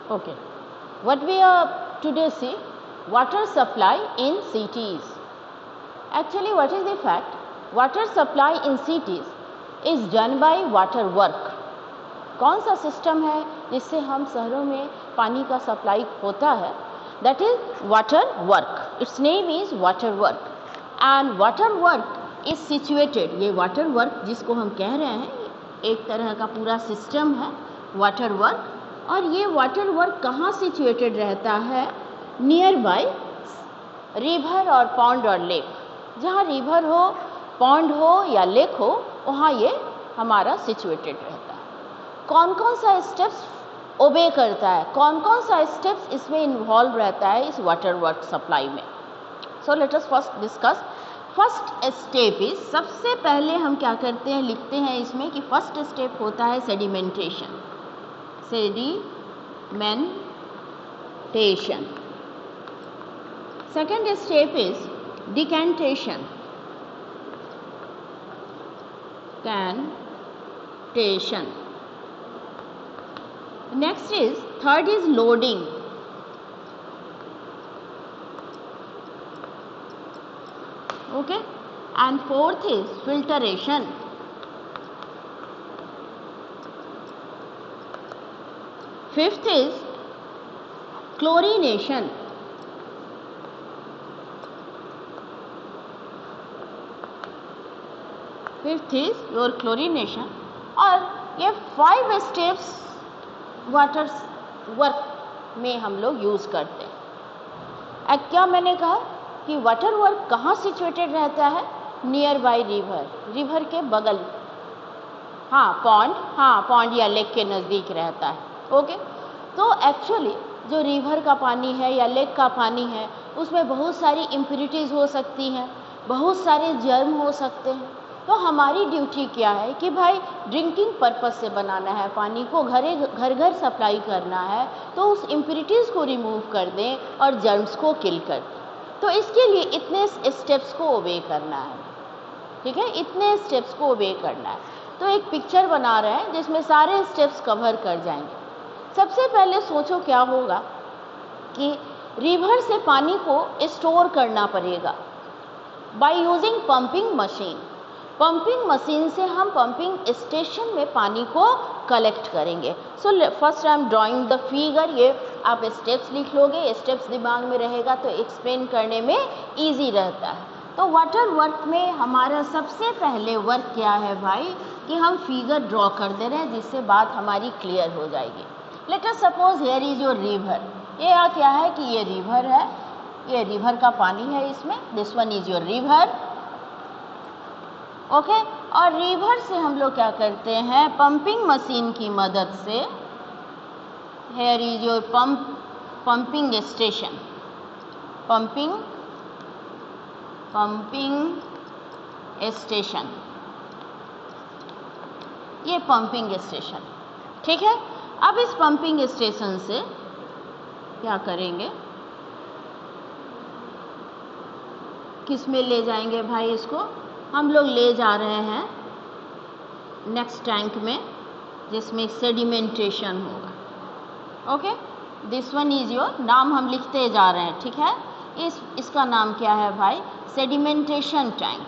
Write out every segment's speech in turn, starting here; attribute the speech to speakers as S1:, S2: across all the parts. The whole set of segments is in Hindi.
S1: Okay. What we are today see, water supply in cities. Actually, what is the fact? Water supply in cities is done by water work. कौन सा सिस्टम है जिससे हम शहरों में पानी का सप्लाई होता है? That is water work. Its name is water work. And water work is situated. ये water work जिसको हम कह रहे हैं एक तरह का पूरा सिस्टम है वाटर वर्क. और ये वाटर वर्क कहाँ सिचुएटेड रहता है? नियर बाय रिवर और पॉन्ड और लेक. जहाँ रिवर हो, पॉन्ड हो या लेक हो, वहाँ ये हमारा सिचुएटेड रहता है. कौन कौन सा स्टेप्स ओबे करता है, कौन कौन सा स्टेप्स इसमें इन्वॉल्व रहता है इस वाटर वर्क सप्लाई में? So let us first discuss. First step is, सबसे पहले हम क्या करते हैं, लिखते हैं इसमें कि फर्स्ट स्टेप होता है sedimentation. Sedimentation. Second step is decantation. Decantation. Next is, third is loading. Okay, and fourth is filtration. Fifth is chlorination. Fifth is your chlorination. और ये 5 स्टेप्स वाटर वर्क में हम लोग यूज़ करते हैं. अब क्या मैंने कहा कि वाटर वर्क कहाँ सिचुएटेड रहता है? नियर बाय रिवर, रिवर के बगल. पॉन्ड या लेक के नज़दीक रहता है. ओके. तो एक्चुअली जो रिवर का पानी है या लेक का पानी है उसमें बहुत सारी इम्प्यूरिटीज़ हो सकती हैं, बहुत सारे जर्म हो सकते हैं. तो हमारी ड्यूटी क्या है कि भाई ड्रिंकिंग पर्पस से बनाना है, पानी को घर घर सप्लाई करना है, तो उस इम्प्यूरिटीज़ को रिमूव कर दें और जर्म्स को किल कर दें. तो इसके लिए इतने स्टेप्स को ओबे करना है. ठीक है, इतने स्टेप्स को ओबे करना है. तो एक पिक्चर बना रहे हैं जिसमें सारे स्टेप्स कवर कर जाएंगे. सबसे पहले सोचो क्या होगा कि रिवर से पानी को स्टोर करना पड़ेगा by using pumping machine. Pumping machine से हम पंपिंग स्टेशन में पानी को कलेक्ट करेंगे. So first I am drawing the figure. ये आप स्टेप्स लिख लोगे, स्टेप्स दिमाग में रहेगा तो एक्सप्लेन करने में ईजी रहता है. तो वाटर वर्क में हमारा सबसे पहले वर्क क्या है भाई कि हम फिगर ड्रॉ कर दे रहे हैं जिससे बात हमारी क्लियर हो जाएगी. Let us suppose here is your river. ये क्या है कि ये रिवर है, ये रिवर का पानी है इसमें. This one is your river. Okay. और रिवर से हम लोग क्या करते हैं, पंपिंग मशीन की मदद से, here is your pumping station. Pumping station, ये पंपिंग स्टेशन. ठीक है. अब इस पंपिंग स्टेशन से क्या करेंगे, किस में ले जाएंगे भाई इसको? हम लोग ले जा रहे हैं नेक्स्ट टैंक में जिसमें सेडिमेंटेशन होगा. Okay. This one is your, नाम हम लिखते जा रहे हैं. ठीक है. इसका नाम क्या है भाई? Sedimentation tank.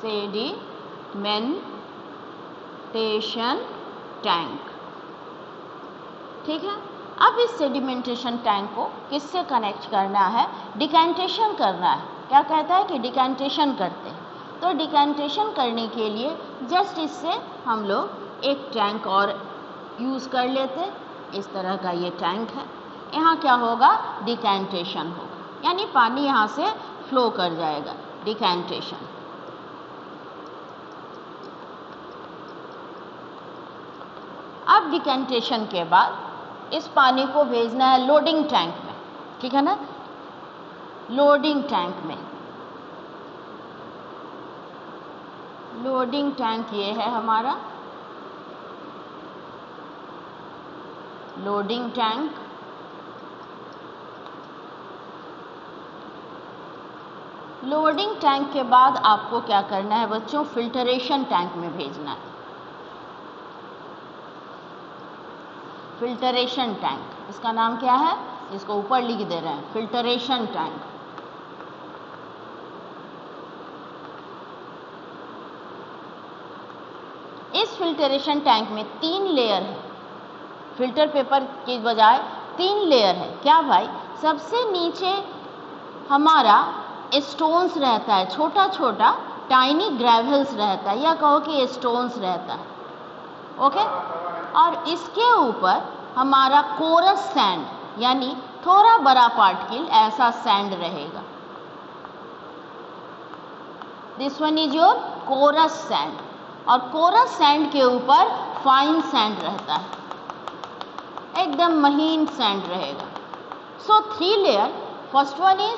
S1: Sedimentation tank. ठीक है. अब इस सेडिमेंटेशन टैंक को किससे कनेक्ट करना है? डिकैंटेशन करना है. क्या कहता है कि डिकैंटेशन करते हैं. तो डिकैंटेशन करने के लिए जस्ट इससे हम लोग एक टैंक और यूज़ कर लेते हैं. इस तरह का ये टैंक है. यहाँ क्या होगा? डिकैंटेशन होगा, यानी पानी यहाँ से फ्लो कर जाएगा. डिकैंटेशन. अब डिकैंटेशन के बाद इस पानी को भेजना है लोडिंग टैंक में. ठीक है ना, लोडिंग टैंक में. लोडिंग टैंक ये है हमारा लोडिंग टैंक. लोडिंग टैंक के बाद आपको क्या करना है बच्चों? फिल्टरेशन टैंक में भेजना है. फिल्टरेशन टैंक, इसका नाम क्या है, इसको ऊपर लिख दे रहे हैं, फिल्टरेशन टैंक। इस फिल्टरेशन टैंक में 3 लेयर है, फिल्टर पेपर के बजाय 3 लेयर है। क्या भाई, सबसे नीचे हमारा स्टोन्स रहता है, छोटा छोटा टाइनी ग्रेवल्स रहता है, या कहो कि स्टोन्स रहता है, ओके। और इसके ऊपर हमारा कोरस सैंड, यानी थोड़ा बड़ा पार्टिकल ऐसा सैंड रहेगा। This one is your coarse sand, और कोरस सैंड के ऊपर फाइन सैंड रहता है, एकदम महीन सैंड रहेगा। So 3 layer, first one is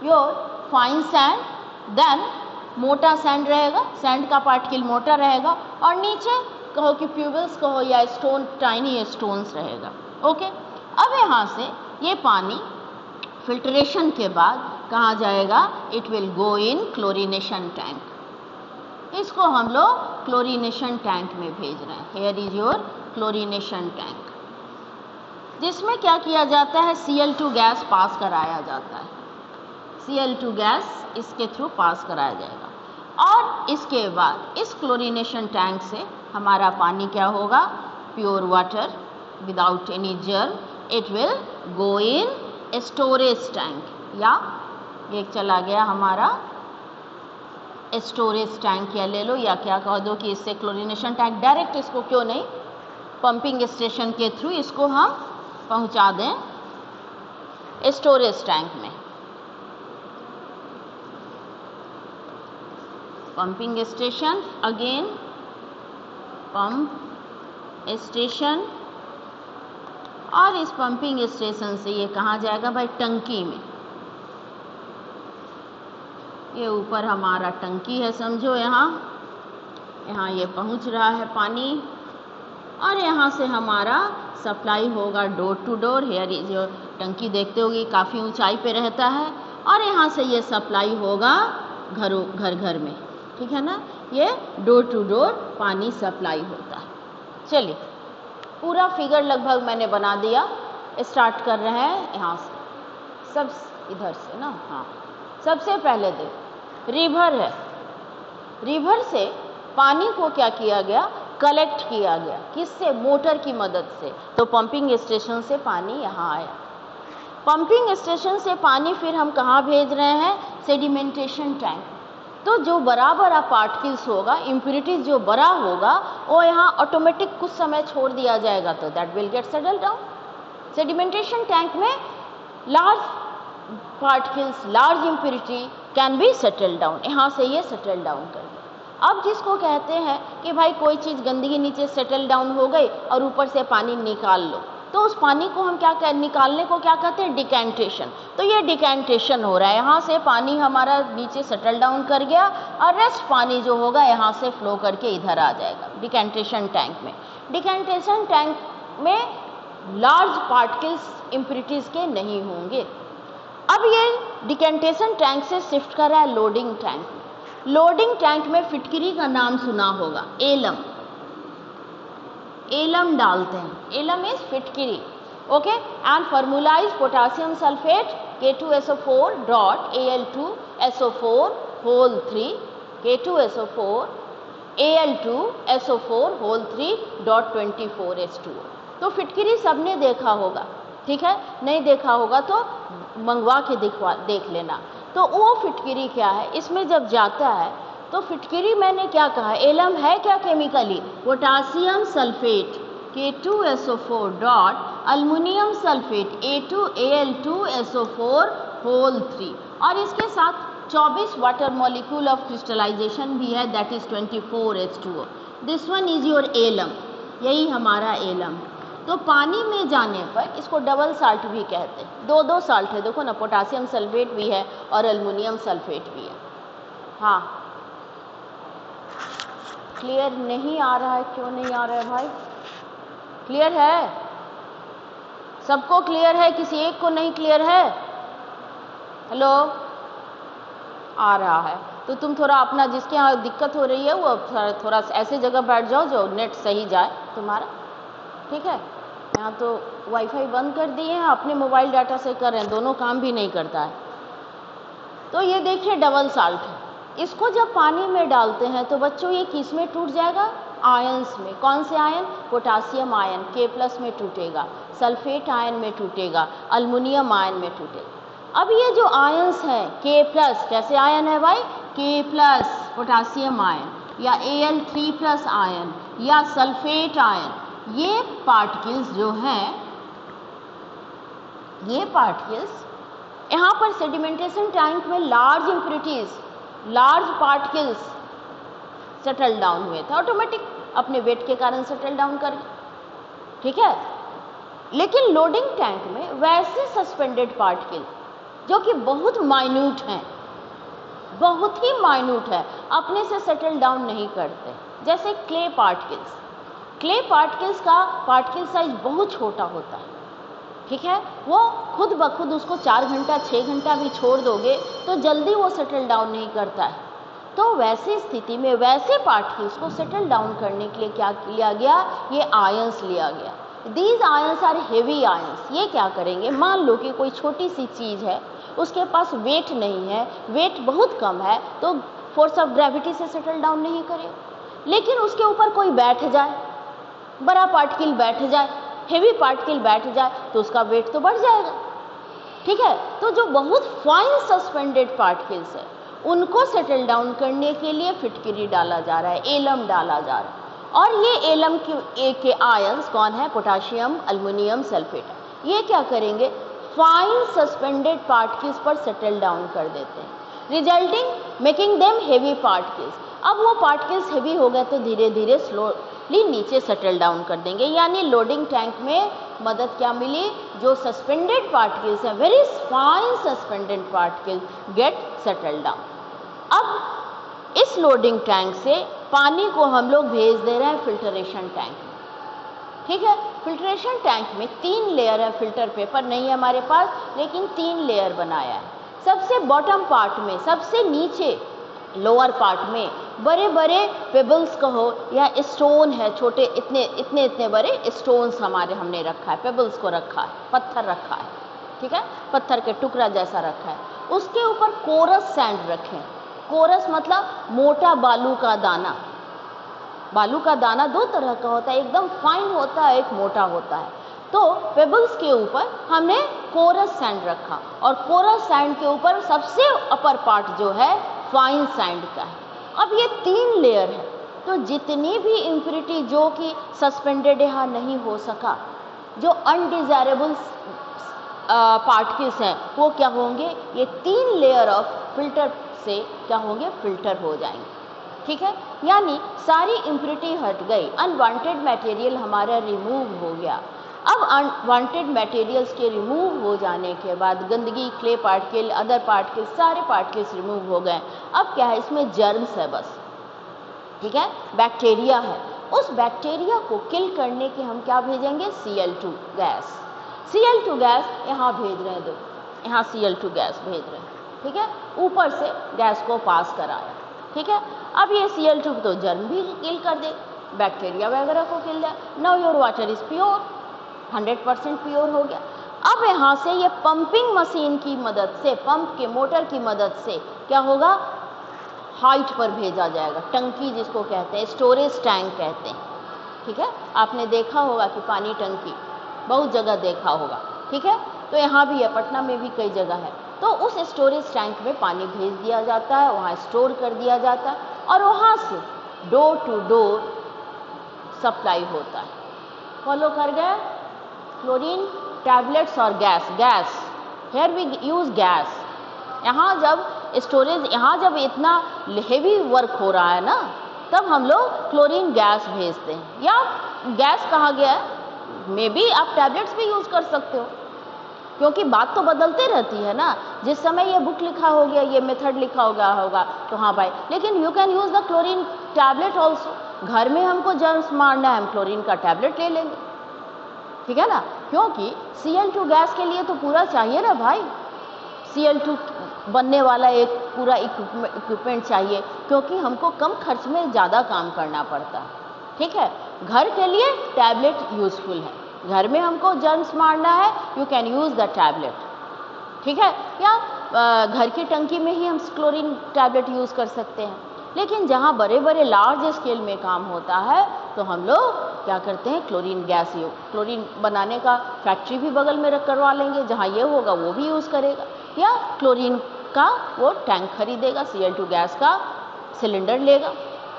S1: your fine sand, then मोटा सैंड रहेगा, सैंड का पार्टिकल मोटा रहेगा, और नीचे कहो कि प्यूबल्स कहो या स्टोन, टाइनी स्टोन्स रहेगा, ओके। अब यहाँ से ये पानी फिल्ट्रेशन के बाद कहाँ जाएगा, it will go in chlorination tank. इसको हम लोग क्लोरीनेशन टैंक में भेज रहे हैं। Here is your chlorination tank, जिसमें क्या किया जाता है, Cl2 गैस पास कराया जाता है, Cl2 गैस इसके थ्रू पास कराया जाएगा। और इसके बाद इस क्लोरीनेशन टैंक से हमारा पानी क्या होगा, pure water without any germ, it will go in storage tank, या एक चला गया हमारा स्टोरेज टैंक, या ले लो या क्या कह दो कि इससे क्लोरीनेशन टैंक, डायरेक्ट इसको क्यों नहीं पंपिंग स्टेशन के थ्रू इसको हम पहुंचा दें स्टोरेज टैंक में। Pumping station, again pump station, और इस पंपिंग स्टेशन से ये कहाँ जाएगा भाई, टंकी में। ये ऊपर हमारा टंकी है समझो, यहाँ ये पहुँच रहा है पानी, और यहाँ से हमारा सप्लाई होगा door to door. Here is your टंकी, देखते होगी काफ़ी ऊंचाई पे रहता है, और यहाँ से ये सप्लाई होगा घर घर में, ठीक है ना। ये डोर टू डोर पानी सप्लाई होता है। चलिए, पूरा फिगर लगभग मैंने बना दिया। स्टार्ट कर रहे हैं यहाँ से, सब इधर से ना। हाँ, सबसे पहले देखो रिवर है, रिवर से पानी को क्या किया गया, कलेक्ट किया गया, किससे, मोटर की मदद से। तो पंपिंग स्टेशन से पानी यहाँ आया, पंपिंग स्टेशन से पानी फिर हम कहाँ भेज रहे हैं, सेडिमेंटेशन टैंक। तो जो बड़ा बड़ा पार्टिकल्स होगा, इम्प्यूरिटीज जो बड़ा होगा, वो यहाँ ऑटोमेटिक कुछ समय छोड़ दिया जाएगा, तो that will get settle down. Sedimentation tank में large particles, large impurity can be settle down, यहाँ से ये सेटल डाउन कर दिया। अब जिसको कहते हैं कि भाई कोई चीज़ गंदगी नीचे सेटल डाउन हो गई और ऊपर से पानी निकाल लो, तो उस पानी को हम क्या निकालने को क्या कहते हैं, डिकैंटेशन। तो ये डिकैंटेशन हो रहा है, यहाँ से पानी हमारा नीचे सेटल डाउन कर गया, और रेस्ट पानी जो होगा यहाँ से फ्लो करके इधर आ जाएगा डिकैंटेशन टैंक में। डिकैंटेशन टैंक में लार्ज पार्टिकल्स इम्प्यूरिटीज़ के नहीं होंगे। अब ये डिकैंटेशन टैंक से शिफ्ट कर रहा है लोडिंग टैंक में। लोडिंग टैंक में फिटकरी का नाम सुना होगा, एलम, एलम डालते हैं, एलम इज फिटकरी, okay. And formula is potassium sulphate K2SO4 dot Al2SO4 whole 3, K2SO4 Al2SO4 whole 3 dot 24H2O। तो फिटकरी सबने देखा होगा, ठीक है, नहीं देखा होगा तो मंगवा के देख लेना। तो वो फिटकरी क्या है, इसमें जब जाता है तो फिटकरी मैंने क्या कहा, एलम है क्या chemically, potassium sulphate K2SO4 dot aluminium sulphate Al2SO4 whole 3, और इसके साथ 24 वाटर मॉलिक्यूल ऑफ क्रिस्टलाइजेशन भी है, that is 24H2O। This one is your alum, यही हमारा एलम। तो पानी में जाने पर इसको डबल साल्ट भी कहते हैं, दो साल्ट है, देखो ना, पोटासियम सल्फेट भी है और अल्युमिनियम सल्फेट भी है। हाँ, क्लियर नहीं आ रहा है, क्यों नहीं आ रहा है भाई, क्लियर है सबको, क्लियर है, किसी एक को नहीं क्लियर है, हेलो, आ रहा है। तो तुम थोड़ा अपना, जिसके यहाँ दिक्कत हो रही है वो थोड़ा ऐसे जगह बैठ जाओ जो नेट सही जाए तुम्हारा, ठीक है। यहाँ तो वाईफाई बंद कर दिए हैं, अपने मोबाइल डाटा से कर रहे हैं, दोनों काम भी नहीं करता है। तो ये देखिए डबल साल्ट है, इसको जब पानी में डालते हैं तो बच्चों ये किस में टूट जाएगा? आयंस में। कौन से आयन? पोटासियम आयन K+ में टूटेगा, सल्फेट आयन में टूटेगा, अल्मुनियम आयन में टूटेगा। अब ये जो आयंस हैं K+, कैसे आयन है भाई? K+ पोटासियम आयन या Al3+ आयन या सल्फेट आयन, ये पार्टिकल्स जो हैं, ये पार्टिकल्स यहाँ पर सेडिमेंटेशन टैंक में large impurities, large particles settle down हुए थे, ऑटोमेटिक अपने वेट के कारण सेटल डाउन कर गए, ठीक है। लेकिन लोडिंग टैंक में वैसे सस्पेंडेड पार्टिकल जो कि बहुत माइन्यूट हैं, बहुत ही माइन्यूट है, अपने से सेटल डाउन नहीं करते, जैसे क्ले पार्टिकल्स। क्ले पार्टिकल्स का पार्टिकल साइज बहुत छोटा होता है, ठीक है। वो खुद ब खुद उसको 4 घंटा 6 घंटा भी छोड़ दोगे तो जल्दी वो सेटल डाउन नहीं करता है। तो वैसी स्थिति में वैसे पार्टिकल्स को सेटल डाउन करने के लिए क्या लिया गया? ये आयंस लिया गया। These ions are heavy ions. ये क्या करेंगे? मान लो कि कोई छोटी सी चीज़ है, उसके पास वेट नहीं है, वेट बहुत कम है, तो फोर्स ऑफ ग्रेविटी से सेटल डाउन नहीं करेगा। लेकिन उसके ऊपर कोई बैठ जाए, बड़ा पार्टिकल बैठ जाए, हेवी पार्टिकल बैठ जाए, तो उसका वेट तो बढ़ जाएगा, ठीक है। तो जो बहुत फाइन सस्पेंडेड पार्टिकल्स है, उनको सेटल डाउन करने के लिए फिटकरी डाला जा रहा है, एलम डाला जा रहा है। और ये एलम के आयंस कौन है? Potassium, aluminium, sulphate. ये क्या करेंगे? फाइन सस्पेंडेड पार्टिकल्स पर सेटल डाउन कर देते हैं, resulting making them heavy particles. अब वो पार्टिकल्स हेवी हो गए तो धीरे धीरे स्लोली नीचे सेटल डाउन कर देंगे। यानी लोडिंग टैंक में मदद क्या मिली? जो सस्पेंडेड पार्टिकल्स हैं, very fine suspended particles gate settle down. अब इस लोडिंग टैंक से पानी को हम लोग भेज दे रहे हैं फिल्टरेशन टैंक में, ठीक है। फिल्टरेशन टैंक में 3 लेयर है, फिल्टर पेपर नहीं है हमारे पास, लेकिन 3 लेयर बनाया है। सबसे बॉटम पार्ट में, सबसे नीचे लोअर पार्ट में बड़े बड़े पेबल्स कहो या स्टोन है, छोटे इतने इतने इतने बड़े स्टोन्स हमने रखा है, पेबल्स को रखा है, पत्थर रखा है, ठीक है, पत्थर के टुकड़ा जैसा रखा है। उसके ऊपर कोरस सैंड रखें। कोरस मतलब मोटा बालू का दाना। बालू का दाना 2 तरह का होता है, एकदम फाइन होता है, एक मोटा होता है। तो पेबल्स के ऊपर हमने कोरस सैंड रखा, और कोरस सैंड के ऊपर सबसे अपर पार्ट जो है फाइन सैंड का है। अब ये 3 लेयर है, तो जितनी भी इम्प्योरिटी जो कि सस्पेंडेड यहाँ नहीं हो सका, जो अनडिजायरेबल पार्टिकल्स हैं, वो क्या होंगे? ये 3 लेयर ऑफ फिल्टर से क्या होंगे? फिल्टर हो जाएंगे, ठीक है। यानी सारी इम्प्योरिटी हट गई, अनवांटेड मटेरियल हमारा रिमूव हो गया। अब अनवांटेड मटेरियल्स के रिमूव हो जाने के बाद गंदगी, क्ले पार्टिकल, अदर पार्टिकल, सारे पार्टिकल्स रिमूव हो गए। अब क्या है? इसमें जर्म्स है बस, ठीक है, बैक्टीरिया है। उस बैक्टीरिया को किल करने के हम क्या भेजेंगे? Cl2 gas. Cl2 गैस यहाँ भेज रहे हैं, देखो यहाँ Cl2 गैस भेज रहे हैं, ठीक है, ऊपर से गैस को पास कराया, ठीक है। अब ये Cl2 तो जर्म भी किल कर दे, बैक्टीरिया वगैरह को किल दे। Now your water is pure, 100% pure हो गया। अब यहाँ से ये पंपिंग मशीन की मदद से, पंप के मोटर की मदद से क्या होगा? हाइट पर भेजा जाएगा, टंकी जिसको कहते हैं, स्टोरेज टैंक कहते हैं, ठीक है। आपने देखा होगा कि पानी टंकी बहुत जगह देखा होगा, ठीक है। तो यहाँ भी है, पटना में भी कई जगह है। तो उस स्टोरेज टैंक में पानी भेज दिया जाता है, वहाँ स्टोर कर दिया जाता है, और वहाँ से डोर टू डोर सप्लाई होता है। फॉलो कर गए? क्लोरीन टैबलेट्स और gas. Gas here we use gas. यहाँ जब स्टोरेज, यहाँ जब इतना हेवी वर्क हो रहा है ना, तब हम लोग क्लोरीन गैस भेजते हैं। या गैस कहा गया है, मे बी आप टैबलेट्स भी यूज़ कर सकते हो, क्योंकि बात तो बदलते रहती है ना। जिस समय ये बुक लिखा हो गया, ये मेथड लिखा होगा तो हाँ भाई, लेकिन you can use the chlorine tablet also. घर में हमको जर्म्स मारना है, हम क्लोरीन का टैबलेट ले लेंगे, ठीक है ना, क्योंकि Cl2 गैस के लिए तो पूरा चाहिए ना भाई, Cl2 बनने वाला एक पूरा इक्विपमेंट चाहिए, क्योंकि हमको कम खर्च में ज़्यादा काम करना पड़ता है, ठीक है। घर के लिए टैबलेट यूज़फुल है, घर में हमको जर्म्स मारना है, you can use the tablet, ठीक है, या घर की टंकी में ही हम क्लोरीन टैबलेट यूज़ कर सकते हैं। लेकिन जहाँ बड़े बड़े लार्ज स्केल में काम होता है तो हम लोग क्या करते हैं, क्लोरीन गैस, क्लोरीन बनाने का फैक्ट्री भी बगल में करवा लेंगे, जहाँ ये होगा वो भी यूज़ करेगा, या क्लोरीन का वो टैंक खरीदेगा, Cl2 गैस का सिलेंडर लेगा,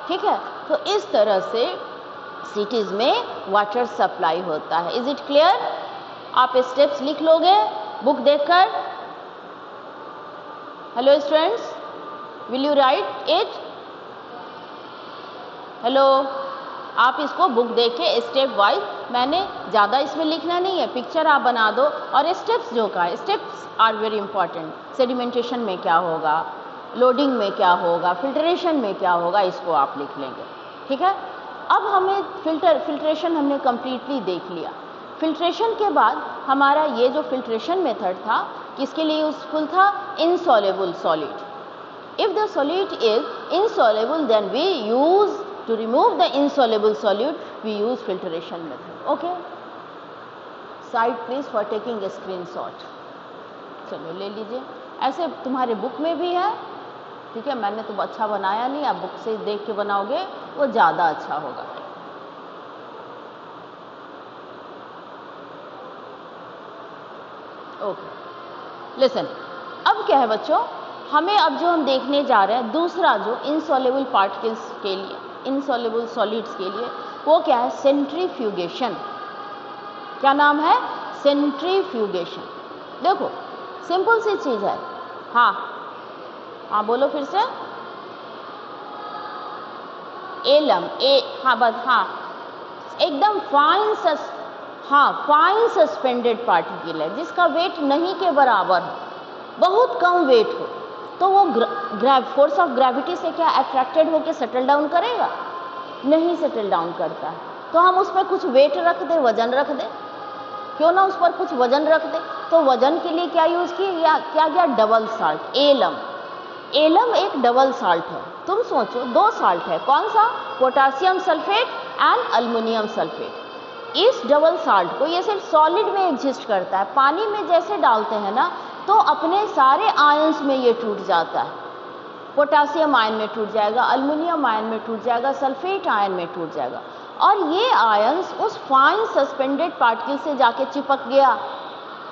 S1: ठीक है। तो इस तरह से सिटीज़ में वाटर सप्लाई होता है। Is it clear? आप स्टेप्स लिख लोगे बुक देखकर? Hello students, will you right it? Hello, आप इसको बुक देख के स्टेप वाइज, मैंने ज़्यादा इसमें लिखना नहीं है, पिक्चर आप बना दो और स्टेप्स जो का है, steps are very important. Sedimentation में क्या होगा, लोडिंग में क्या होगा, फिल्ट्रेशन में क्या होगा, इसको आप लिख लेंगे, ठीक है। अब हमें फिल्ट्रेशन हमने कम्प्लीटली देख लिया। फिल्ट्रेशन के बाद हमारा ये जो फिल्ट्रेशन मेथड था किसके लिए यूजफुल था? Insoluble solid. If the solid is insoluble then we use to remove the insoluble solute, we use filtration method. Okay, side please for taking a screenshot. चलो ले लीजिए, ऐसे तुम्हारे बुक में भी है, ठीक है। मैंने तो अच्छा बनाया नहीं, आप बुक से देख के बनाओगे वो ज़्यादा अच्छा होगा। ओके, लिसन, अब क्या है बच्चों, हमें अब जो हम देखने जा रहे हैं दूसरा जो इनसॉल्युबल पार्टिकल्स के लिए, इनसॉल्युबल सॉलिड्स के लिए, वो क्या है? सेंट्रीफ्यूगेशन। क्या नाम है? सेंट्रीफ्यूगेशन। देखो सिंपल सी चीज़ है। हाँ हाँ बोलो फिर से। एलम, हाँ बस, हाँ एकदम फाइन सस्पेंडेड पार्टिकल है जिसका वेट नहीं के बराबर हो, बहुत कम वेट हो, तो वो फोर्स ऑफ ग्रेविटी से क्या अट्रैक्टेड होकर सेटल डाउन करेगा? नहीं सेटल डाउन करता है। तो हम उस पर कुछ वेट रख दें, वजन रख दें, क्यों ना उस पर कुछ वजन रख दें। तो वजन के लिए क्या यूज़ किया? क्या गया? Double salt, alum. एलम एक डबल साल्ट है। तुम सोचो दो साल्ट है, कौन सा? Potassium sulphate and aluminium sulphate. इस डबल साल्ट को, ये सिर्फ सॉलिड में एग्जिस्ट करता है, पानी में जैसे डालते हैं ना तो अपने सारे आयंस में ये टूट जाता है। पोटासियम आयन में टूट जाएगा, अल्युमिनियम आयन में टूट जाएगा, सल्फेट आयन में टूट जाएगा, और ये आयंस उस फाइन सस्पेंडेड पार्टिकल से जाके चिपक गया।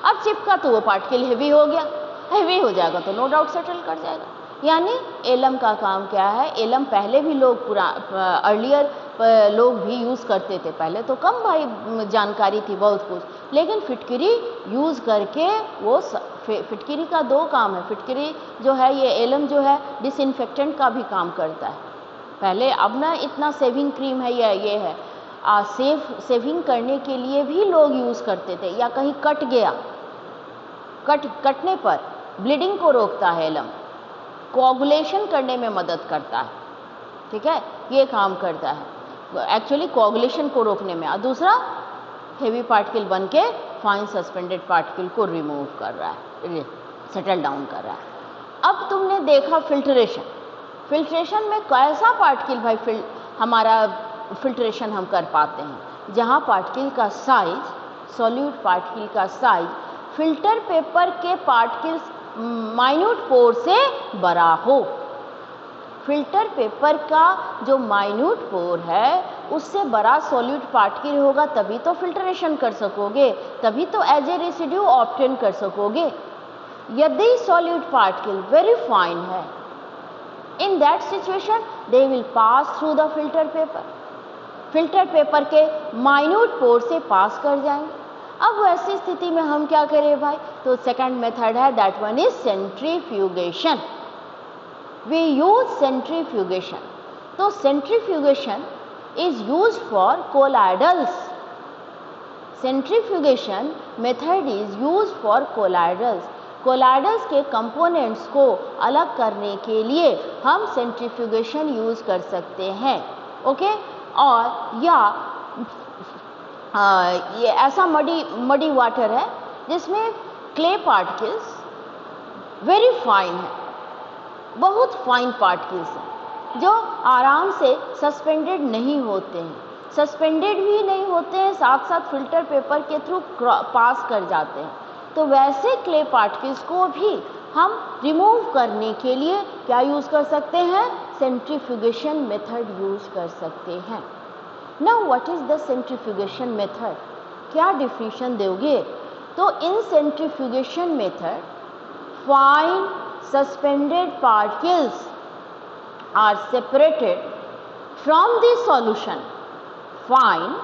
S1: अब चिपका तो वो पार्टिकल हेवी हो गया, हेवी हो जाएगा तो नो डाउट सेटल कर जाएगा। यानी एलम का काम क्या है? एलम पहले भी लोग अर्लियर लोग भी यूज़ करते थे, पहले तो कम भाई जानकारी थी बहुत कुछ, लेकिन फिटकरी यूज़ करके वो फिटकरी का दो काम है। फिटकरी जो है, ये एलम जो है डिसइंफेक्टेंट का भी काम करता है पहले। अब ना इतना सेविंग क्रीम है या ये है, सेविंग करने के लिए भी लोग यूज़ करते थे, या कहीं कट गया, कटने पर ब्लीडिंग को रोकता है एलम, कोगुलेशन करने में मदद करता है, ठीक है, ये काम करता है एक्चुअली कोगुलेशन को रोकने में। और दूसरा हेवी पार्टिकल बन के फाइन सस्पेंडेड पार्टिकल को रिमूव कर रहा है, सेटल डाउन कर रहा है। अब तुमने देखा फिल्ट्रेशन। फिल्ट्रेशन में कैसा पार्टिकल भाई हमारा फिल्ट्रेशन हम कर पाते हैं? जहाँ पार्टिकल का साइज, सॉल्यूट पार्टिकल का साइज फिल्टर पेपर के पार्टिकल्स माइन्यूट पोर से बड़ा हो। फिल्टर पेपर का जो माइन्यूट पोर है उससे बड़ा सॉल्यूट पार्टिकल होगा, तभी तो फिल्ट्रेशन कर सकोगे, तभी तो एज ए रेसिड्यू ऑब्टेन कर सकोगे। यदि सॉल्यूट पार्टिकल वेरी फाइन है, in that situation they will pass through the filter paper, filter paper के माइन्यूट पोर से पास कर जाएंगे। अब वैसी स्थिति में हम क्या करें भाई? तो सेकंड मेथड है, that one is centrifugation. We use centrifugation. तो centrifugation is used for colloidals. Centrifugation method is used for colloidals. Colloidals के कंपोनेंट्स को अलग करने के लिए हम सेंट्रीफ्यूगेशन यूज कर सकते हैं, ओके। और या ये ऐसा मडी वाटर है जिसमें क्ले पार्टिकल्स वेरी फाइन है, बहुत फाइन पार्टिकल्स हैं जो आराम से सस्पेंडेड नहीं होते हैं। सस्पेंडेड भी नहीं होते हैं, साथ साथ फिल्टर पेपर के थ्रू पास कर जाते हैं। तो वैसे क्ले पार्टिकल्स को भी हम रिमूव करने के लिए क्या यूज़ कर सकते हैं? सेंट्रीफ्यूगेशन मेथड यूज़ कर सकते हैं। Now what is the centrifugation method? क्या डिफिनीशन दोगे? तो in centrifugation method fine suspended particles are separated from the solution. Fine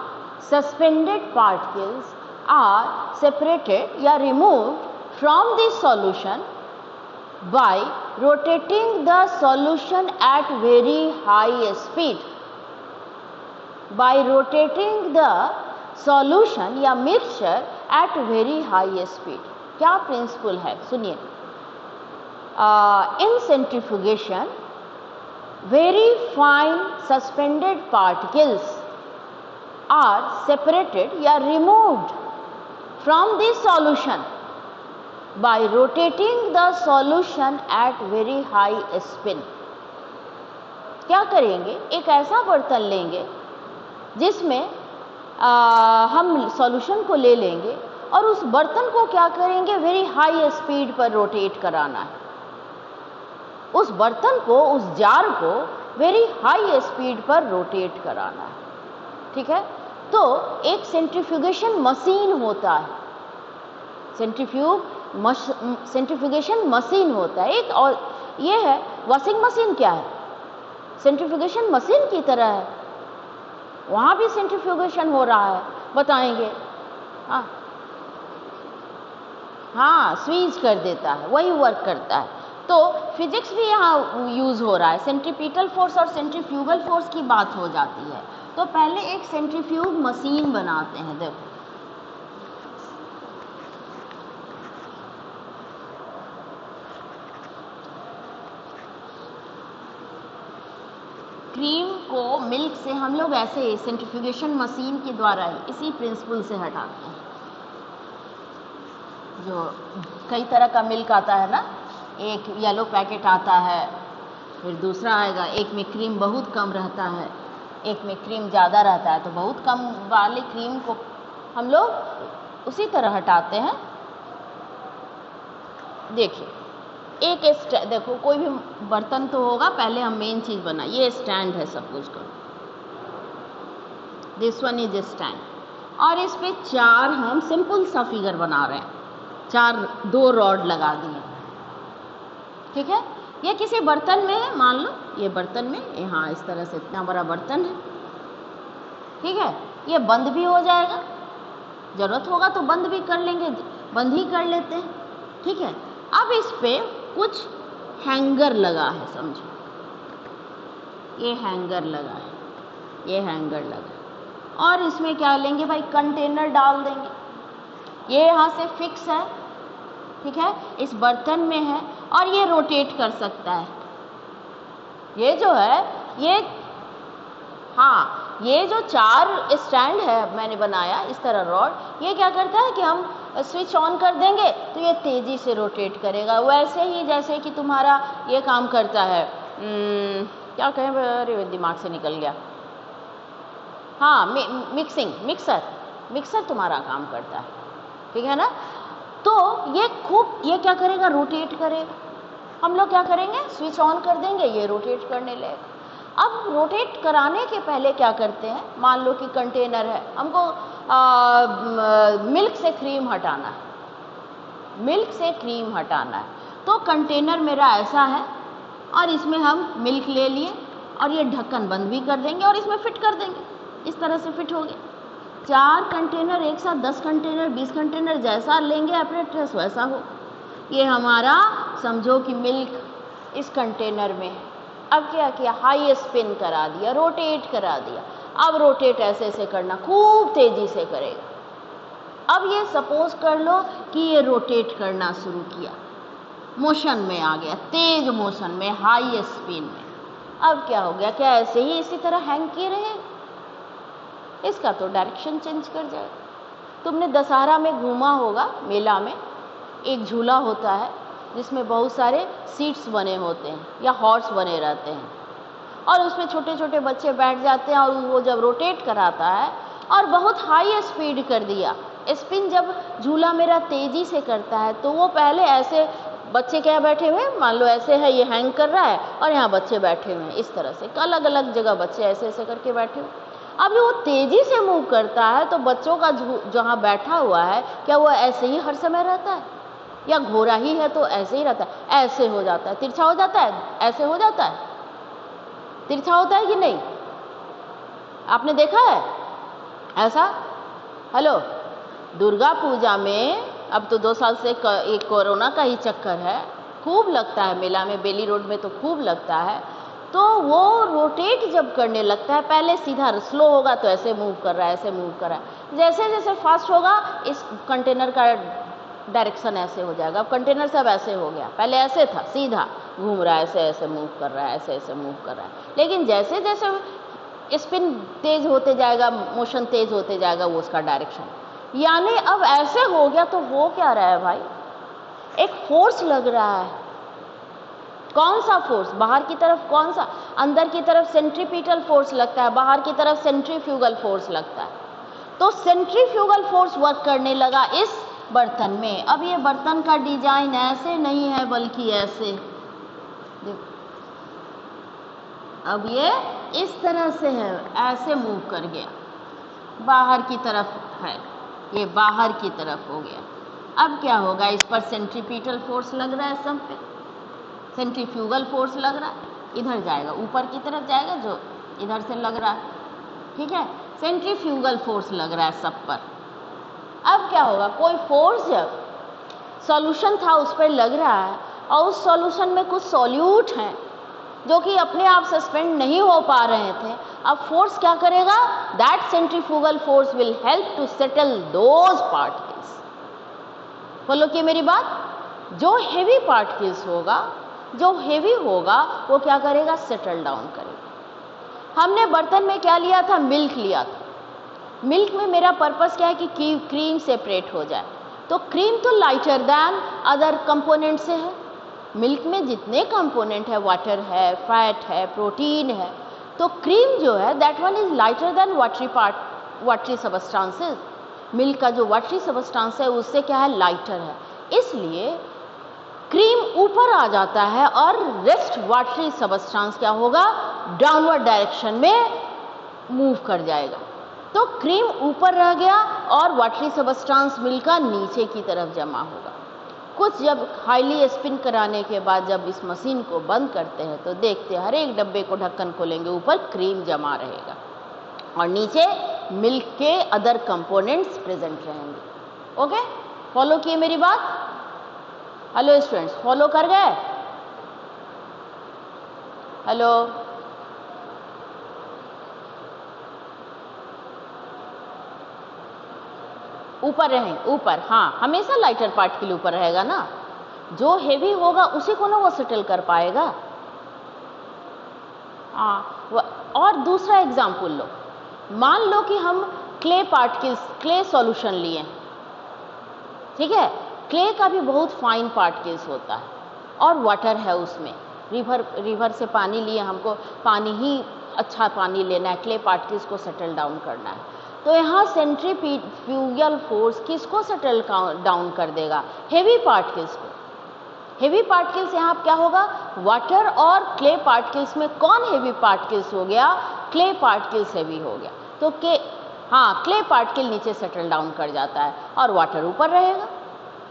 S1: suspended particles are separated या removed from the solution by rotating the solution at very high speed. By rotating the solution या mixture at very high speed. क्या प्रिंसिपल है? सुनिए, in centrifugation very fine suspended particles are separated या removed from the solution by rotating the solution at very high spin. क्या करेंगे? एक ऐसा बर्तन लेंगे जिसमें हम सॉल्यूशन को ले लेंगे और उस बर्तन को क्या करेंगे? वेरी हाई स्पीड पर रोटेट कराना है। उस बर्तन को, उस जार को वेरी हाई स्पीड पर रोटेट कराना है। ठीक है? तो एक सेंट्रीफ्यूगेशन मशीन होता है, सेंट्रीफ्यूगेशन मशीन होता है एक, और ये है वॉशिंग मशीन। क्या है? सेंट्रीफ्यूगेशन मशीन की तरह है, वहाँ भी सेंट्रीफ्यूगेशन हो रहा है, बताएंगे। हाँ, स्वीज कर देता है, वही वर्क करता है। तो फिजिक्स भी यहाँ यूज़ हो रहा है। सेंट्रीपिटल फोर्स और सेंट्रीफ्यूगल फोर्स की बात हो जाती है। तो पहले एक सेंट्रीफ्यूग मशीन बनाते हैं। देखो, क्रीम को मिल्क से हम लोग ऐसे सेंट्रीफ्यूगेशन मशीन के द्वारा ही इसी प्रिंसिपल से हटाते हैं। जो कई तरह का मिल्क आता है ना, एक येलो पैकेट आता है, फिर दूसरा आएगा, एक में क्रीम बहुत कम रहता है, एक में क्रीम ज़्यादा रहता है। तो बहुत कम वाली क्रीम को हम लोग उसी तरह हटाते हैं। देखिए, एक देखो, कोई भी बर्तन तो होगा, पहले हम मेन चीज़ बना, ये स्टैंड है सपोज करो, दिस वन इज स्टैंड, और इस पे चार हम सिंपल सा फिगर बना रहे हैं, दो रॉड लगा दिए। ठीक है? ये किसी बर्तन में है, मान लो ये बर्तन में, यहाँ इस तरह से इतना बड़ा बर्तन है। ठीक है? ये बंद भी हो जाएगा, जरूरत होगा तो बंद भी कर लेंगे, बंद ही कर लेते हैं। ठीक है? अब इस पे कुछ हैंगर लगा है, समझो, ये हैंगर लगा है, ये हैंगर लगा है, और इसमें क्या लेंगे भाई? कंटेनर डाल देंगे। ये यहाँ से फिक्स है, ठीक है, इस बर्तन में है, और ये रोटेट कर सकता है। ये जो है, ये, हाँ, ये जो चार स्टैंड है मैंने बनाया इस तरह रॉड, ये क्या करता है कि हम स्विच ऑन कर देंगे तो ये तेज़ी से रोटेट करेगा। वैसे ही जैसे कि तुम्हारा ये काम करता है, क्या कहें, अरे दिमाग से निकल गया, हाँ, मिक्सर तुम्हारा काम करता है। ठीक है ना? तो ये क्या करेगा? रोटेट करेगा। हम लोग क्या करेंगे? स्विच ऑन कर देंगे, ये रोटेट करने लगेगा। अब रोटेट कराने के पहले क्या करते हैं? मान लो कि कंटेनर है, हमको मिल्क से क्रीम हटाना है, मिल्क से क्रीम हटाना है। तो कंटेनर मेरा ऐसा है, और इसमें हम मिल्क ले लिए, और ये ढक्कन बंद भी कर देंगे, और इसमें फिट कर देंगे। इस तरह से फिट हो गया। 4 कंटेनर एक साथ, 10 कंटेनर, 20 कंटेनर, जैसा लेंगे अपरेटस वैसा हो। ये हमारा समझो कि मिल्क इस कंटेनर में है। अब क्या किया? हाई स्पिन करा दिया, रोटेट करा दिया। अब रोटेट ऐसे करना, खूब तेज़ी से करेगा। अब ये सपोज कर लो कि ये रोटेट करना शुरू किया, मोशन में आ गया, तेज मोशन में, हाई स्पिन में। अब क्या हो गया? क्या ऐसे ही इसी तरह हैंग किए रहे? इसका तो डायरेक्शन चेंज कर जाएगा। तुमने दशहरा में घूमा होगा, मेला में एक झूला होता है जिसमें बहुत सारे सीट्स बने होते हैं या हॉर्स बने रहते हैं, और उसमें छोटे छोटे बच्चे बैठ जाते हैं और वो जब रोटेट कराता है और बहुत हाई स्पीड कर दिया, स्पिन जब झूला मेरा तेजी से करता है तो वो पहले ऐसे बच्चे क्या बैठे हुए, मान लो ऐसे है, ये हैंग कर रहा है और यहाँ बच्चे बैठे हुए हैं इस तरह से, अलग अलग जगह बच्चे ऐसे ऐसे करके बैठे हुए। अब वो तेजी से मूव करता है तो बच्चों का जहाँ बैठा हुआ है क्या वो ऐसे ही हर समय रहता है, या घोड़ा ही है तो ऐसे ही रहता है, ऐसे हो जाता है, तिरछा हो जाता है, ऐसे हो जाता है, तिरछा होता है कि नहीं, आपने देखा है ऐसा? हेलो, दुर्गा पूजा में अब तो 2 साल से एक कोरोना का ही चक्कर है, खूब लगता है मेला में, बेली रोड में तो खूब लगता है। तो वो रोटेट जब करने लगता है, पहले सीधा स्लो होगा तो ऐसे मूव कर रहा है, ऐसे मूव कर रहा है, जैसे जैसे फास्ट होगा इस कंटेनर का डायरेक्शन ऐसे हो जाएगा। अब कंटेनर सब ऐसे हो गया, पहले ऐसे था, सीधा घूम रहा है, ऐसे ऐसे मूव कर रहा है, ऐसे ऐसे मूव कर रहा है, लेकिन जैसे जैसे स्पिन तेज होते जाएगा, मोशन तेज होते जाएगा, वो उसका डायरेक्शन, यानी अब ऐसे हो गया तो हो क्या रहा है भाई, एक फोर्स लग रहा है। कौन सा फोर्स? बाहर की तरफ कौन सा? अंदर की तरफ सेंट्रीपिटल फोर्स लगता है, बाहर की तरफ सेंट्रीफ्यूगल फोर्स लगता है। तो सेंट्रीफ्यूगल फोर्स वर्क करने लगा इस बर्तन में। अब ये बर्तन का डिजाइन ऐसे नहीं है बल्कि ऐसे, देखो अब ये इस तरह से है, ऐसे मूव कर गया, बाहर की तरफ है, ये बाहर की तरफ हो गया। अब क्या होगा, इस पर सेंट्रीपिटल फोर्स लग रहा है, सब पे सेंट्रीफ्यूगल फोर्स लग रहा है, इधर जाएगा, ऊपर की तरफ जाएगा जो इधर से लग रहा है, ठीक है, सेंट्रीफ्यूगल फोर्स लग रहा है सब पर। अब क्या होगा, कोई फोर्स जब सॉल्यूशन था उस पर लग रहा है और उस सॉल्यूशन में कुछ सॉल्यूट हैं जो कि अपने आप सस्पेंड नहीं हो पा रहे थे, अब फोर्स क्या करेगा, that centrifugal force will help to settle those particles. Follow किए मेरी बात? जो हेवी पार्टिकल्स होगा, जो हेवी होगा वो क्या करेगा, सेटल डाउन करेगा। हमने बर्तन में क्या लिया था, मिल्क लिया था। मिल्क में मेरा पर्पस क्या है कि क्रीम सेपरेट हो जाए, तो क्रीम तो लाइटर दैन अदर कंपोनेंट से है। मिल्क में जितने कंपोनेंट है, वाटर है, फैट है, प्रोटीन है, तो क्रीम जो है that one is lighter then watery substances. Milk का जो वाटरी सबस्टांस है उससे क्या है, लाइटर है, इसलिए क्रीम ऊपर आ जाता है और रेस्ट वाटरी सबस्टांस क्या होगा, डाउनवर्ड डायरेक्शन में मूव कर जाएगा। तो क्रीम ऊपर रह गया और वाटरी सबस्टांस मिल्क का नीचे की तरफ जमा होगा। कुछ जब हाईली स्पिन कराने के बाद जब इस मशीन को बंद करते हैं तो देखते हैं हर एक डब्बे को ढक्कन खोलेंगे, ऊपर क्रीम जमा रहेगा और नीचे मिल्क के अदर कंपोनेंट्स प्रेजेंट रहेंगे। ओके, फॉलो किए मेरी बात? हेलो स्टूडेंट्स, फॉलो कर गए? हेलो, ऊपर रहे, ऊपर, हाँ, हमेशा लाइटर पार्ट के लिए ऊपर रहेगा ना, जो हेवी होगा उसी को ना वो सेटल कर पाएगा। हाँ, और दूसरा एग्जाम्पल लो, मान लो कि हम क्ले पार्टिकल्स, क्ले सॉल्यूशन लिए, ठीक है, क्ले का भी बहुत फाइन पार्टिकल्स होता है और वाटर है उसमें, रिवर से पानी लिए, हमको पानी ही अच्छा पानी लेना है, क्ले पार्टिकल्स को सेटल डाउन करना है, तो यहाँ सेंट्रीफ्यूगल फोर्स किसको सेटल डाउन कर देगा, हेवी पार्टिकल्स को। हेवी पार्टिकल्स यहाँ क्या होगा, वाटर और क्ले पार्टिकल्स में कौन हेवी पार्टिकल्स हो गया, क्ले पार्टिकल्स हेवी हो गया, तो क्ले पार्टिकल नीचे सेटल डाउन कर जाता है और वाटर ऊपर रहेगा,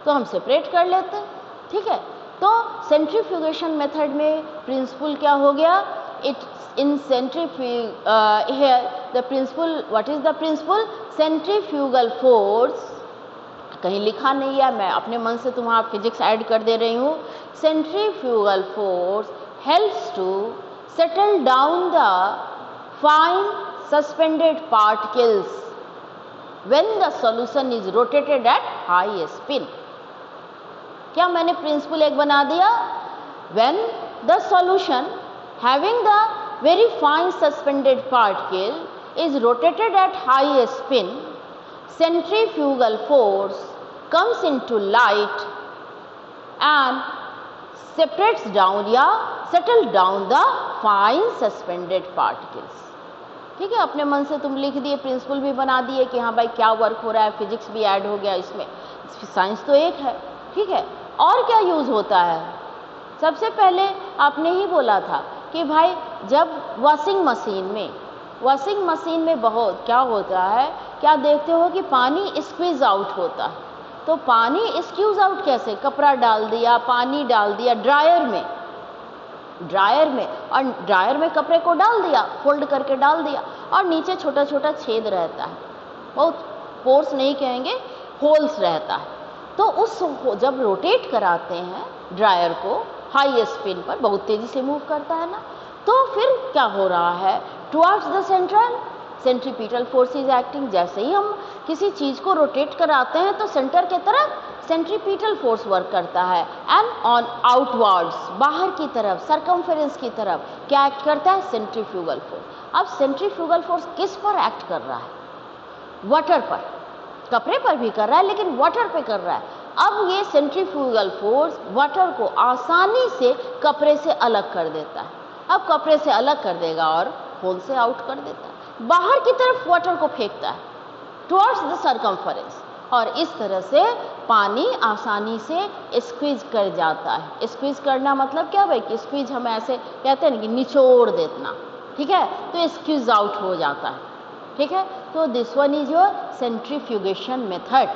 S1: तो हम सेपरेट कर लेते हैं, ठीक है। तो सेंट्रीफ्यूगेशन मेथड में प्रिंसिपल क्या हो गया, it in here the principle, what is the principle, centrifugal force, कहीं लिखा नहीं है, मैं अपने मन से तुम्हारा फिजिक्स ऐड कर दे रही हूँ, centrifugal force helps to settle down the fine suspended particles when the solution is rotated at high spin। क्या मैंने प्रिंसिपल एक बना दिया, when the solution having the very fine suspended particle is rotated at high spin, centrifugal force comes into light and separates down या settle down the fine suspended particles. ठीक है, अपने मन से तुम लिख दिए, प्रिंसिपल भी बना दिए कि हाँ भाई क्या वर्क हो रहा है, फिजिक्स भी ऐड हो गया इसमें, साइंस तो एक है। ठीक है, और क्या यूज होता है? सबसे पहले आपने ही बोला था कि भाई जब वॉशिंग मशीन में बहुत क्या होता है, क्या देखते हो कि पानी स्क्वीज आउट होता है। तो पानी स्क्यूज आउट कैसे? कपड़ा डाल दिया, पानी डाल दिया ड्रायर में, और ड्रायर में कपड़े को डाल दिया, फोल्ड करके डाल दिया, और नीचे छोटा छोटा छेद रहता है, बहुत पोर्स नहीं कहेंगे, होल्स रहता है। तो उस जब रोटेट कराते हैं ड्रायर को हाई स्पीड पर, बहुत तेजी से मूव करता है ना, तो फिर क्या हो रहा है, towards the centripetal force is acting. जैसे ही हम किसी चीज को रोटेट कराते हैं तो सेंटर के तरफ सेंट्रीपिटल फोर्स वर्क करता है, एंड ऑन आउटवर्ड्स, बाहर की तरफ, सरकमफेरेंस की तरफ क्या एक्ट करता है? Centrifugal force. अब सेंट्रीफ्यूगल फोर्स किस पर एक्ट कर रहा है? वाटर पर, कपड़े पर भी कर रहा है लेकिन वाटर पे कर रहा है। अब ये सेंट्रीफ्यूगल फोर्स वाटर को आसानी से कपड़े से अलग कर देता है। अब कपड़े से अलग कर देगा और होल से आउट कर देता है, बाहर की तरफ वाटर को फेंकता है टुवर्ड्स द सरकमफेरेंस, और इस तरह से पानी आसानी से स्क्वीज कर जाता है। स्क्वीज करना मतलब क्या भाई? कि स्क्वीज हम ऐसे कहते हैं ना कि निचोड़ देना। ठीक है, तो स्क्वीज आउट हो जाता है। ठीक है, तो this one is your centrifugation method.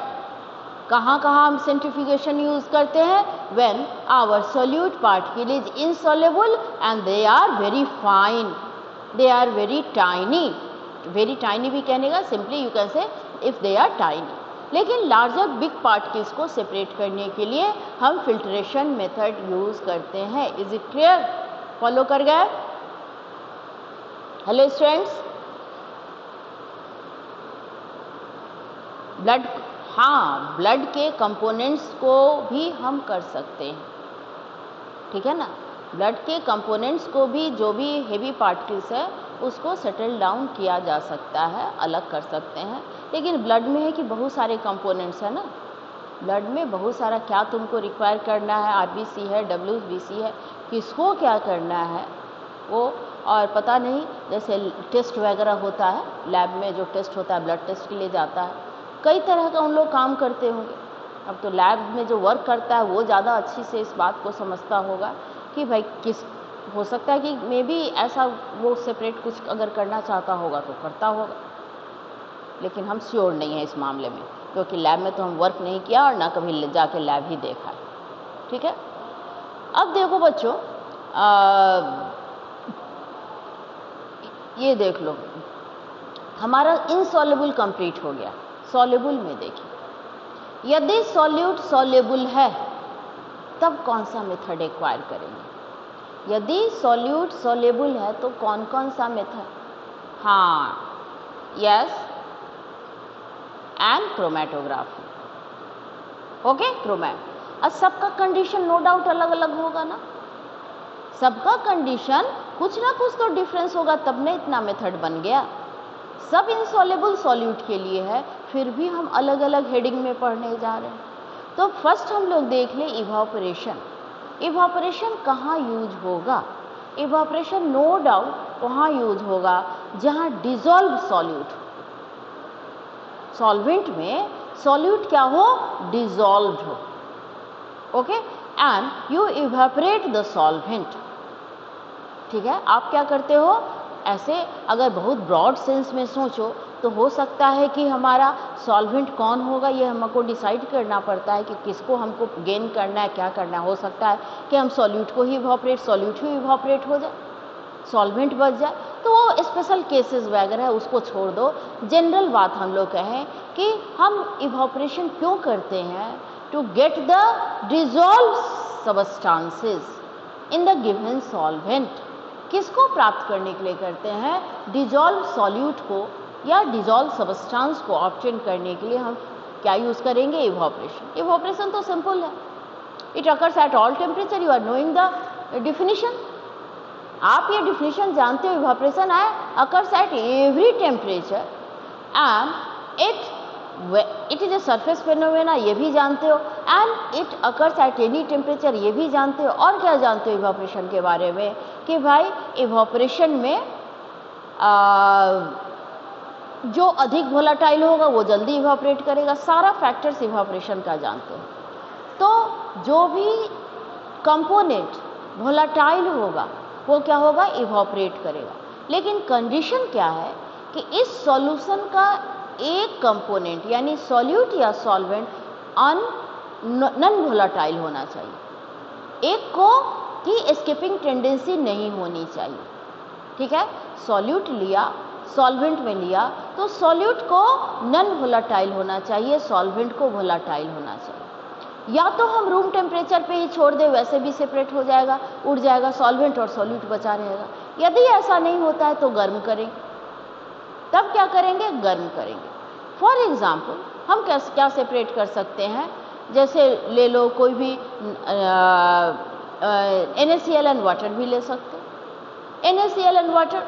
S1: कहाँ कहाँ हम सेंट्रीफ्यूगेशन यूज करते हैं? When our solute particle is insoluble and they are very fine, they are very tiny भी कहने का, simply you can say if they are tiny. लेकिन लार्जर बिग पार्टिकल्स को सेपरेट करने के लिए हम फिल्ट्रेशन मेथड यूज करते हैं। Is it clear? फॉलो कर गए? हेलो स्टूडेंट्स, ब्लड, हाँ, ब्लड के कंपोनेंट्स को भी हम कर सकते हैं। ठीक है ना, ब्लड के कंपोनेंट्स को भी, जो भी हेवी पार्टिकल्स है उसको सेटल डाउन किया जा सकता है, अलग कर सकते हैं। लेकिन ब्लड में है कि बहुत सारे कंपोनेंट्स है ना, ब्लड में बहुत सारा, क्या तुमको रिक्वायर करना है, आरबीसी है, डब्ल्यूबीसी है, किसको क्या करना है वो, और पता नहीं, जैसे टेस्ट वगैरह होता है लैब में, जो टेस्ट होता है ब्लड टेस्ट के लिए जाता है, कई तरह का उन लोग काम करते होंगे। अब तो लैब में जो वर्क करता है वो ज़्यादा अच्छी से इस बात को समझता होगा कि भाई किस, हो सकता है कि मे बी ऐसा वो सेपरेट कुछ अगर करना चाहता होगा तो करता होगा, लेकिन हम श्योर नहीं है इस मामले में, क्योंकि लैब में तो हम वर्क नहीं किया और ना कभी जाके लैब ही देखा है। ठीक है, अब देखो बच्चों, ये देख लो, हमारा इनसॉल्युबल कंप्लीट हो गया। सॉल्युबल में देखिए, यदि सॉल्यूट सॉल्युबल है तब कौन सा मेथड एक्वायर करेंगे? यदि सॉल्यूट सॉल्युबल है तो कौन कौन सा मेथड? हाँ, yes, and chromatography. Okay, chromate. अब सबका कंडीशन नो डाउट अलग अलग होगा ना, सबका कंडीशन कुछ ना कुछ तो डिफरेंस होगा, तब ना इतना मेथड बन गया। सब इनसॉल्युबल सॉल्यूट के लिए है, फिर भी हम अलग अलग हेडिंग में पढ़ने जा रहे हैं। तो फर्स्ट हम लोग देख ले इवापोरेशन। इवापोरेशन कहाँ यूज होगा? इवापोरेशन नो डाउट वहाँ यूज होगा जहाँ डिजॉल्व सॉल्यूट, सॉल्वेंट में सॉल्यूट क्या हो? डिजॉल्व हो। Okay, and you evaporate the solvent. ठीक है, आप क्या करते हो? ऐसे अगर बहुत ब्रॉड सेंस में सोचो तो हो सकता है कि हमारा सॉल्वेंट कौन होगा ये हमको डिसाइड करना पड़ता है कि किसको हमको गेन करना है, क्या करना है। हो सकता है कि हम सॉल्यूट को ही इवापोरेट, सॉल्यूट ही इवापोरेट हो जाए, सॉल्वेंट बच जाए, तो वो स्पेशल केसेस वगैरह है उसको छोड़ दो। जनरल बात हम लोग कहें कि हम इवापोरेशन क्यों करते हैं? To get the dissolve substances in the given solvent. किसको प्राप्त करने के लिए करते हैं? डिजॉल्व सॉल्यूट को या डिजॉल्व सबस्टांस को ऑब्टेन करने के लिए हम क्या यूज़ करेंगे? इवापोरेशन। इवापोरेशन तो सिंपल है, it occurs at all temperature. You are knowing the definition, आप ये डिफिनीशन जानते हो, evaporation occurs at every temperature and it is a surface phenomena, ये भी जानते हो। And it occurs at any temperature. ये भी जानते हो, और क्या जानते हो इवापोरेशन के बारे में कि भाई इवापोरेशन में जो अधिक वोलाटाइल होगा वो जल्दी इवापोरेट करेगा। सारा फैक्टर्स इवापोरेशन का जानते हो। तो जो भी कंपोनेंट वोलाटाइल होगा वो क्या होगा, इवापोरेट करेगा। लेकिन कंडीशन क्या है कि इस सॉल्यूशन का एक कंपोनेंट यानी सॉल्यूट या सॉल्वेंट नॉन वोलाटाइल होना चाहिए, एक को की एस्केपिंग टेंडेंसी नहीं होनी चाहिए। ठीक है, सॉल्यूट लिया, सॉल्वेंट में लिया तो सॉल्यूट को नॉन वोलाटाइल होना चाहिए, सॉल्वेंट को वोलाटाइल होना चाहिए। या तो हम रूम टेम्परेचर पे ही छोड़ दें, वैसे भी सेपरेट हो जाएगा, उड़ जाएगा सॉल्वेंट और सॉल्यूट बचा रहेगा। यदि ऐसा नहीं होता है तो गर्म करें। तब क्या करेंगे, गर्म करेंगे। फॉर एग्जाम्पल हम क्या सेपरेट कर सकते हैं, जैसे ले लो कोई भी NaCl एंड वाटर भी ले सकते हैं। NaCl and water,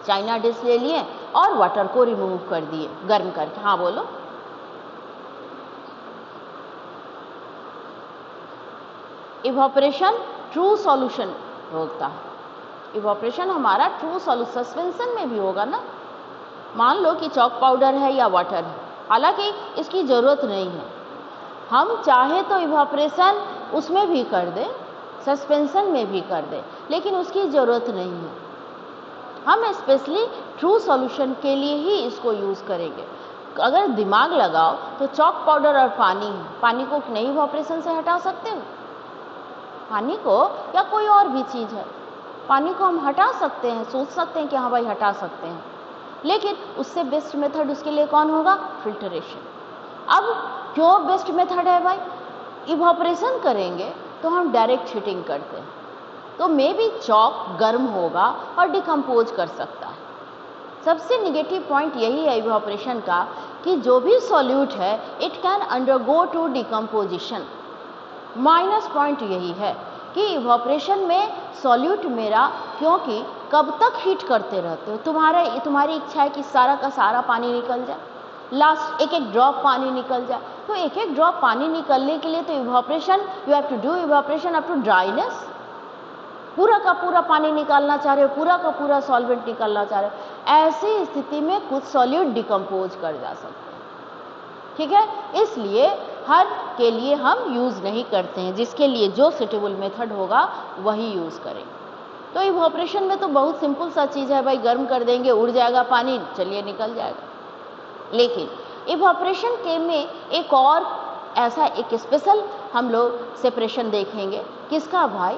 S1: China dish ले लिए और वाटर को रिमूव कर दिए गर्म करके। हाँ बोलो। इवापोरेशन ट्रू सॉल्यूशन होता है। इवापोरेशन हमारा ट्रू सॉल्यूशन सस्पेंशन में भी होगा ना। मान लो कि चॉक पाउडर है या वाटर है, हालांकि इसकी ज़रूरत नहीं है, हम चाहे तो इवापोरेशन उसमें भी कर दें, सस्पेंशन में भी कर दें, लेकिन उसकी ज़रूरत नहीं है। हम स्पेशली ट्रू सॉल्यूशन के लिए ही इसको यूज़ करेंगे। अगर दिमाग लगाओ तो चॉक पाउडर और पानी है, पानी को नहीं इवापोरेशन से हटा सकते हो, पानी को, या कोई और भी चीज़ है, पानी को हम हटा सकते हैं, सोच सकते हैं कि हाँ भाई हटा सकते हैं, लेकिन उससे बेस्ट मेथड उसके लिए कौन होगा, फिल्टरेशन। अब क्यों बेस्ट मेथड है भाई, इवापोरेशन करेंगे तो हम डायरेक्ट हीटिंग करते हैं, तो मे बी चॉक गर्म होगा और डिकम्पोज कर सकता है। सबसे निगेटिव पॉइंट यही है इवापोरेशन का कि जो भी सॉल्यूट है it can undergo to decomposition. Minus point यही है कि इवापोरेशन में सॉल्यूट मेरा, क्योंकि कब तक हीट करते रहते हो, तुम्हारी इच्छा है कि सारा का सारा पानी निकल जाए, लास्ट एक एक ड्रॉप पानी निकल जाए, तो एक एक ड्रॉप पानी निकलने के लिए तो evaporation, you have to do evaporation up to dryness. पूरा का पूरा पानी निकालना चाह रहे हो, पूरा का पूरा सॉल्वेंट निकालना चाह रहे हो, ऐसी स्थिति में कुछ सॉल्यूट डिकम्पोज कर जा सकते हैं। ठीक है, इसलिए हर के लिए हम यूज़ नहीं करते हैं, जिसके लिए जो सुटेबल मेथड होगा वही यूज़ करें। तो इवापोरेशन में तो बहुत सिंपल सा चीज़ है भाई, गर्म कर देंगे, उड़ जाएगा पानी, चलिए निकल जाएगा। लेकिन इवापोरेशन के में एक और ऐसा एक स्पेशल हम लोग सेपरेशन देखेंगे, किसका भाई,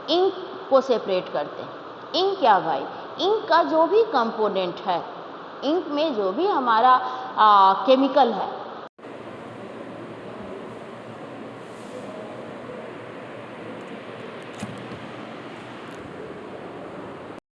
S1: इंक को सेपरेट करते हैं। इंक क्या भाई, इंक का जो भी कंपोनेंट है, इंक में जो भी हमारा केमिकल है